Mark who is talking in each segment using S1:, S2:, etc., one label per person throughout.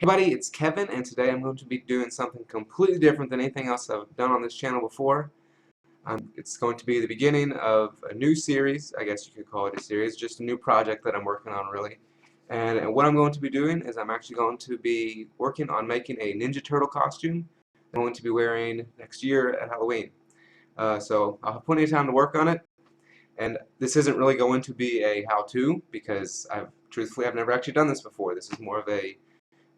S1: Hey buddy, it's Kevin, and today I'm going to be doing something completely different than anything else I've done on this channel before. It's going to be the beginning of a new series, I guess you could call it a series, just a new project that I'm working on really. And what I'm going to be doing is I'm actually going to be working on making a Ninja Turtle costume I'm going to be wearing next year at Halloween. So I'll have plenty of time to work on it, and this isn't really going to be a how-to because truthfully I've never actually done this before. This is more of a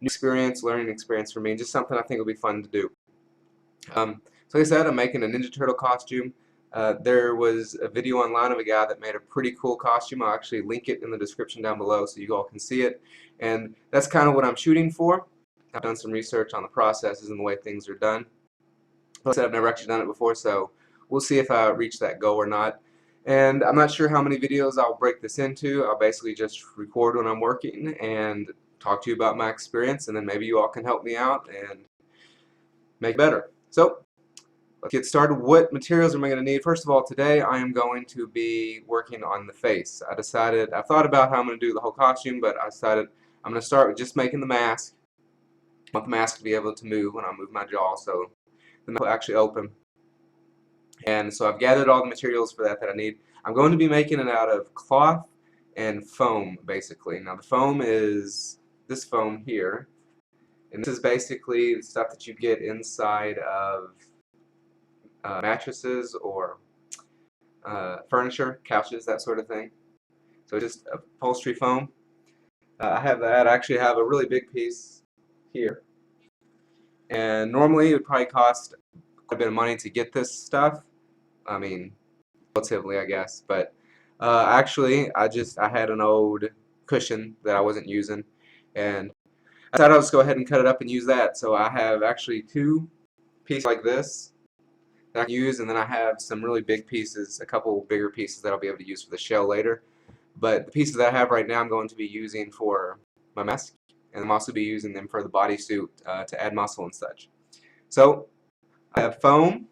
S1: new experience, learning experience for me, and just something I think will be fun to do. So like I said, I'm making a Ninja Turtle costume. There was a video online of a guy that made a pretty cool costume. I'll actually link it in the description down below so you all can see it. And that's kind of what I'm shooting for. I've done some research on the processes and the way things are done. Like I said, I've never actually done it before, so we'll see if I reach that goal or not. And I'm not sure how many videos I'll break this into. I'll basically just record when I'm working and talk to you about my experience, and then maybe you all can help me out and make it better. So let's get started. What materials am I going to need? First of all, today I am going to be working on the face. I thought about how I'm going to do the whole costume, but I decided I'm going to start with just making the mask. I want the mask to be able to move when I move my jaw, so the mouth will actually open. And so I've gathered all the materials for that I need. I'm going to be making it out of cloth and foam, basically. Now the foam is this foam here, and this is basically the stuff that you get inside of mattresses or furniture, couches, that sort of thing. So just upholstery foam. I have that. I actually have a really big piece here, and normally it would probably cost quite a bit of money to get this stuff. I mean, relatively, I guess, but actually I had an old cushion that I wasn't using, and I thought I'll just go ahead and cut it up and use that. So I have actually two pieces like this that I can use, and then I have some really big pieces, a couple bigger pieces that I'll be able to use for the shell later. But the pieces that I have right now I'm going to be using for my mask, and I'm also be using them for the bodysuit to add muscle and such. So I have foam.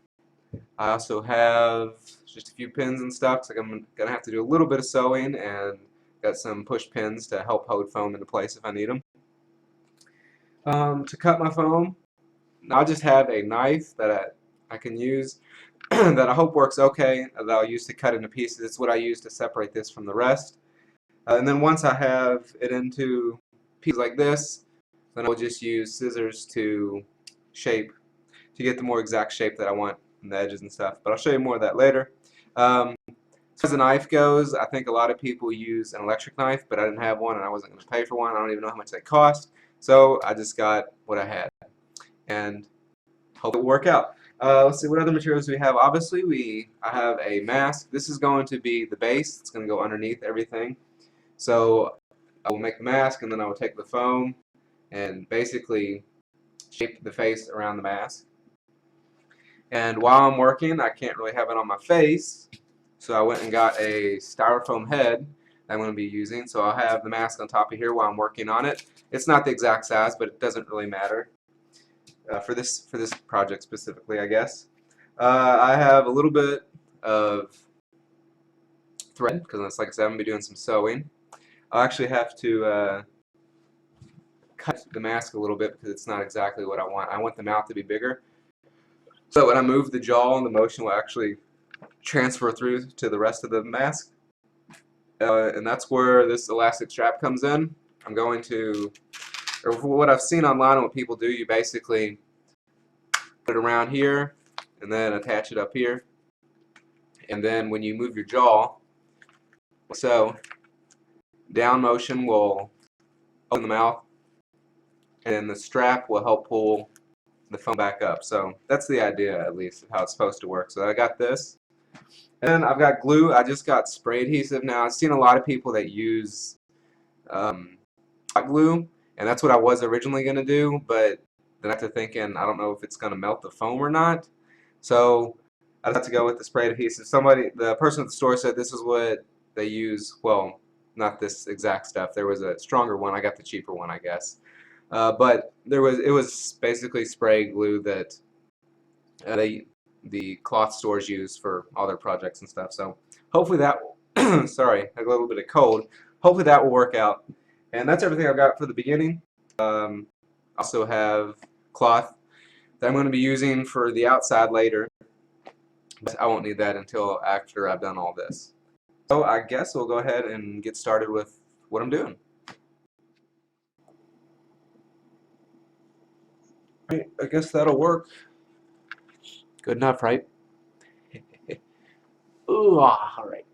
S1: I also have just a few pins and stuff, so I'm going to have to do a little bit of sewing, and got some push pins to help hold foam into place if I need them. To cut my foam, I'll just have a knife that I can use that I hope works okay, that I'll use to cut into pieces. It's what I use to separate this from the rest. And then once I have it into pieces like this, then I'll just use scissors to get the more exact shape that I want in the edges and stuff. But I'll show you more of that later. As far as the knife goes, I think a lot of people use an electric knife, but I didn't have one and I wasn't going to pay for one. I don't even know how much they cost. So I just got what I had, and hope it will work out. Let's see, what other materials do we have? Obviously, I have a mask. This is going to be the base. It's going to go underneath everything. So I will make the mask, and then I will take the foam and basically shape the face around the mask. And while I'm working, I can't really have it on my face, so I went and got a styrofoam head that I'm going to be using. So I'll have the mask on top of here while I'm working on it. It's not the exact size, but it doesn't really matter for this project specifically, I guess. I have a little bit of thread because, like I said, I'm going to be doing some sewing. I'll actually have to cut the mask a little bit because it's not exactly what I want. I want the mouth to be bigger. So when I move the jaw, the motion will actually transfer through to the rest of the mask. And that's where this elastic strap comes in. I'm going to, or what I've seen online and what people do, you basically put it around here and then attach it up here. And then when you move your jaw, so down motion will open the mouth, and then the strap will help pull the foam back up. So that's the idea, at least, of how it's supposed to work. So I got this. And then I've got glue. I just got spray adhesive now. I've seen a lot of people that use hot glue, and that's what I was originally going to do, but then after thinking, I don't know if it's going to melt the foam or not. So I just have to go with the spray adhesive. The person at the store said this is what they use. Well, not this exact stuff. There was a stronger one. I got the cheaper one, I guess. But it was basically spray glue that the cloth stores use for all their projects and stuff. So hopefully that sorry, I got a little bit of cold. Hopefully that will work out. And that's everything I've got for the beginning. also have cloth that I'm going to be using for the outside later, but I won't need that until after I've done all this. So I guess we'll go ahead and get started with what I'm doing. Right, I guess that'll work. Good enough, right?
S2: Ooh, all right.